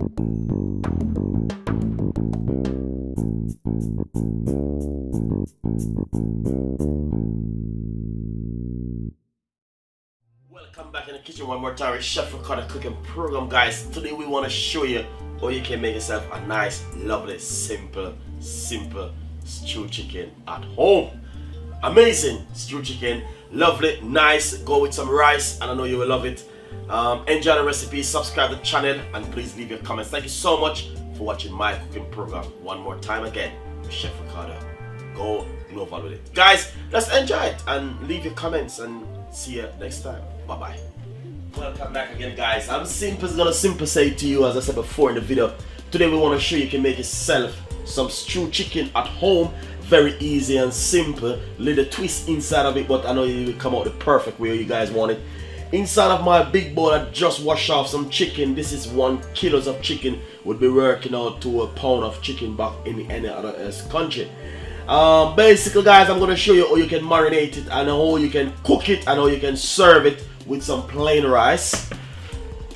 Welcome back in the kitchen one more time with Chef Ricardo cooking program, guys. Today we want to show you how you can make yourself a nice, lovely, simple stewed chicken at home. Amazing stewed chicken, lovely, nice. Go with some rice, and I know you will love it. Enjoy the recipe, subscribe to the channel, and please leave your comments. Thank you so much for watching my cooking program. One more time again, Chef Ricardo. Go global with it, guys. Let's enjoy it and leave your comments, and see you next time. Bye bye. Welcome back again, guys. I'm gonna say to you, as I said before in the video, today we want to show you can make yourself some stewed chicken at home. Very easy and simple. Little twist inside of it, but I know it will come out the perfect way you guys want it. Inside of my big bowl, I just washed off some chicken. This is 1 kilo of chicken. Would be working out to a pound of chicken back in any other country. Basically, guys, I'm gonna show you how you can marinate it and how you can cook it and how you can serve it with some plain rice.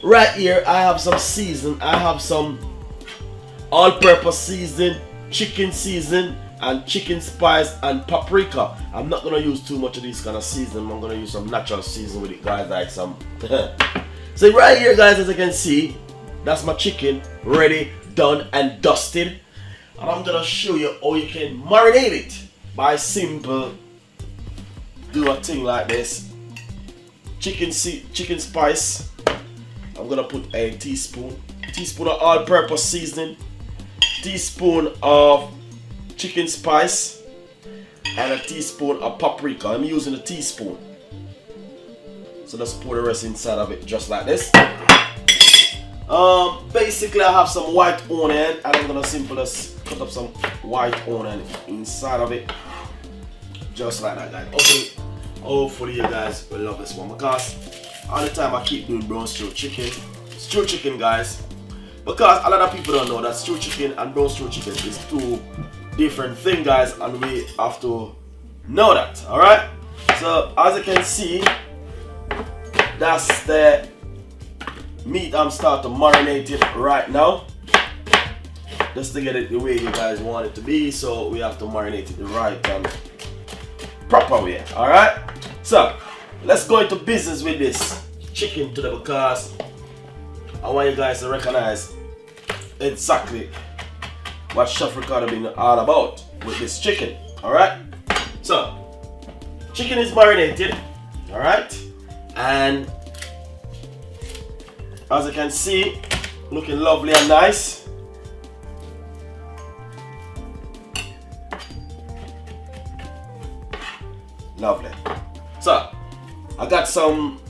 Right here I have some season. I have some all-purpose season, chicken season, and chicken spice and paprika. I'm not gonna use too much of this kind of season. I'm gonna use some natural season with it, guys, like some so right here, guys, as you can see, that's my chicken ready, done, and dusted. And I'm gonna show you how you can marinate it by simple do a thing like this. Chicken spice. I'm gonna put a teaspoon of all-purpose seasoning, teaspoon of chicken spice, and a teaspoon of paprika. I'm using a teaspoon. So let's pour the rest inside of it just like this. Basically I have some white onion, and I'm gonna simply just cut up some white onion inside of it, just like that, guys. Hopefully you guys will love this one, because all the time I keep doing brown stewed chicken, guys, because a lot of people don't know that stewed chicken and brown stewed chicken is two different things, guys, and we have to know that. All right, so as you can see, that's the meat. I'm starting to marinate it right now, just to get it the way you guys want it to be. So we have to marinate it the right and proper way. All right, so let's go into business with this chicken today, because I want you guys to recognize exactly what Chef Ricardo been all about with this chicken. All right, so chicken is marinated. All right, and as you can see, looking lovely and nice. Lovely. So I got some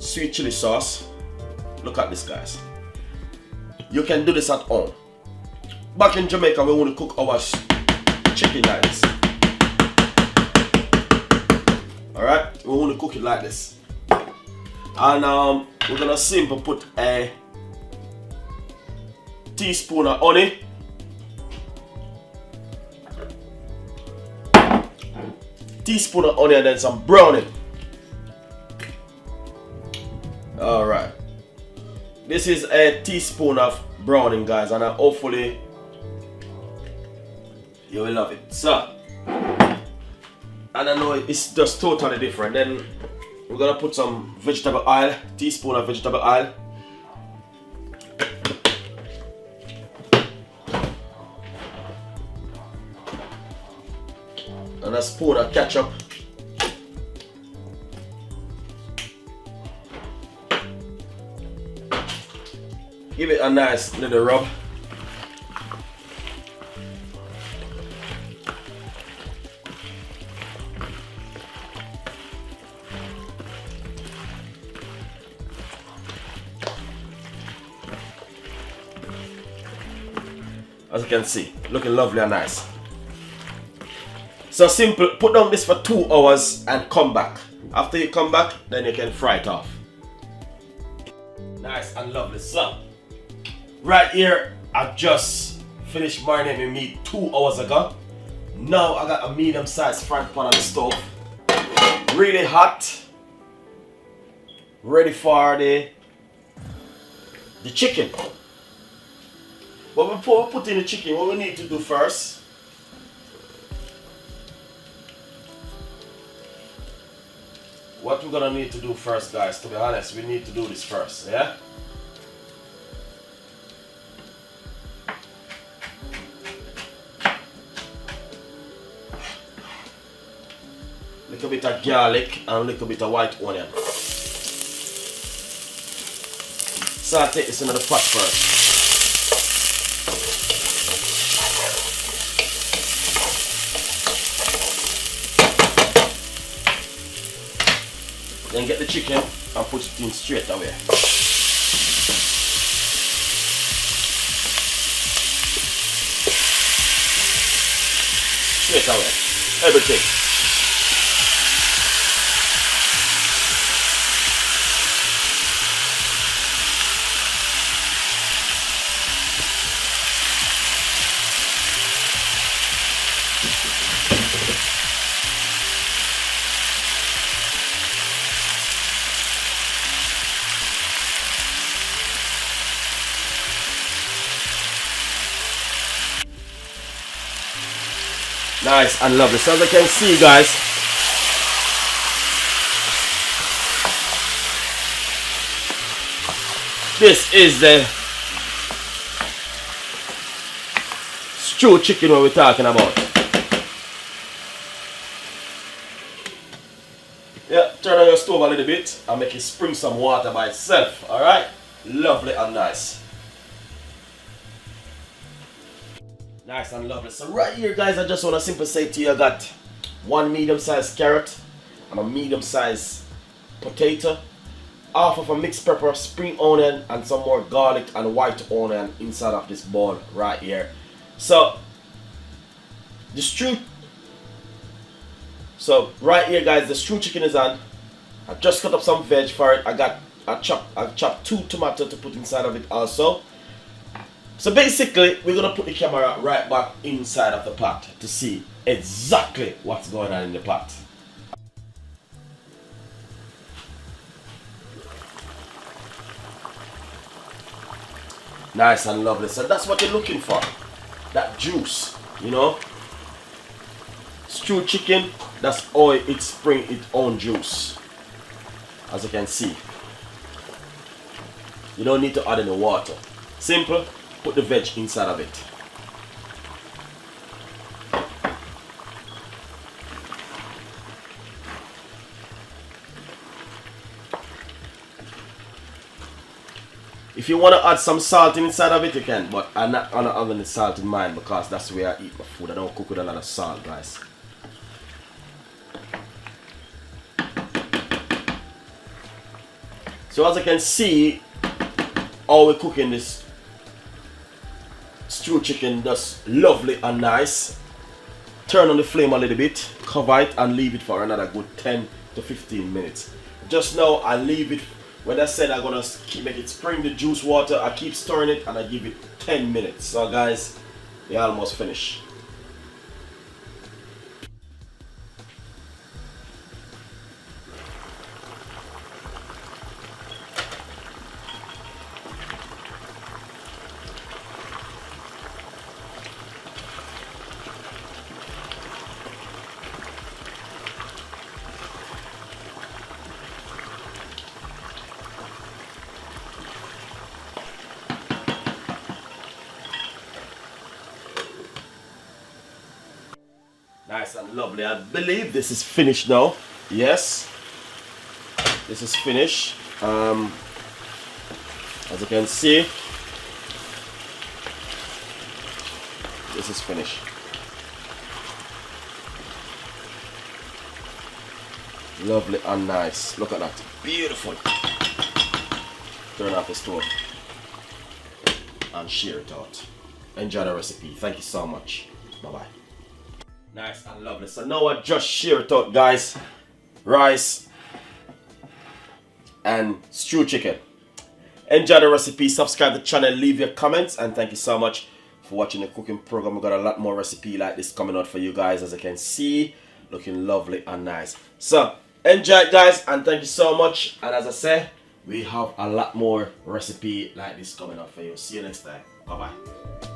sweet chili sauce. Look at this, guys. You can do this at home. Back in Jamaica, we want to cook our chicken like this. Alright, we want to cook it like this. And we're gonna simply put a teaspoon of honey, and then some browning. Alright, this is a teaspoon of browning, guys, and hopefully you will love it. So, and I know it's just totally different. Then we're gonna put some vegetable oil, teaspoon of vegetable oil. And a spoon of ketchup. Give it a nice little rub. As you can see, looking lovely and nice. So simple, put down this for 2 hours and come back. After you come back, then you can fry it off. Nice and lovely. So, right here, I just finished marinating meat 2 hours ago. Now I got a medium sized frying pan on the stove. Really hot. Ready for the the chicken. But before we put in the chicken, what we need to do first, what we're gonna need to do first, guys, to be honest, we need to do this first, yeah? Little bit of garlic and a little bit of white onion. Saute this into the pot first. Then get the chicken and put it in straight away. Straight away. Everything. Nice and lovely. So as I can see, guys, this is the stewed chicken what we're talking about. Yeah, turn on your stove a little bit and make it spring some water by itself. Alright? Lovely and nice. Nice and lovely. So right here, guys, I just want to simply say to you, I got one medium-sized carrot and a medium-sized potato, half of a mixed pepper, spring onion, and some more garlic and white onion inside of this bowl right here. So the stew. So right here, guys, the stew chicken is on. I just cut up some veg for it. I chopped 2 tomatoes to put inside of it also. So basically, we're gonna put the camera right back inside of the pot to see exactly what's going on in the pot. Nice and lovely. So that's what you're looking for. That juice, you know. Stewed chicken, that's all it spring its own juice. As you can see. You don't need to add any water. Simple. Put the veg inside of it. If you want to add some salt inside of it, you can, but I'm not gonna add any salt in mine because that's the way I eat my food. I don't cook with a lot of salt, guys. So as you can see, how we're cooking this stewed chicken, just lovely and nice. Turn on the flame a little bit, cover it and leave it for another good 10 to 15 minutes. Just now I leave it, when I said I'm gonna make it spring the juice water, I keep stirring it and I give it 10 minutes. So guys, we're almost finished. Nice and lovely. I believe this is finished now. Yes, this is finished. As you can see, this is finished. Lovely and nice. Look at that. Beautiful. Turn off the stove and share it out. Enjoy the recipe. Thank you so much. Bye bye. Nice and lovely. So now I just share it out, guys. Rice and stewed chicken. Enjoy the recipe. Subscribe to the channel. Leave your comments. And thank you so much for watching the cooking program. We've got a lot more recipe like this coming out for you guys. As you can see, looking lovely and nice. So enjoy it, guys. And thank you so much. And as I say, We have a lot more recipe like this coming up for you. See you next time. Bye bye.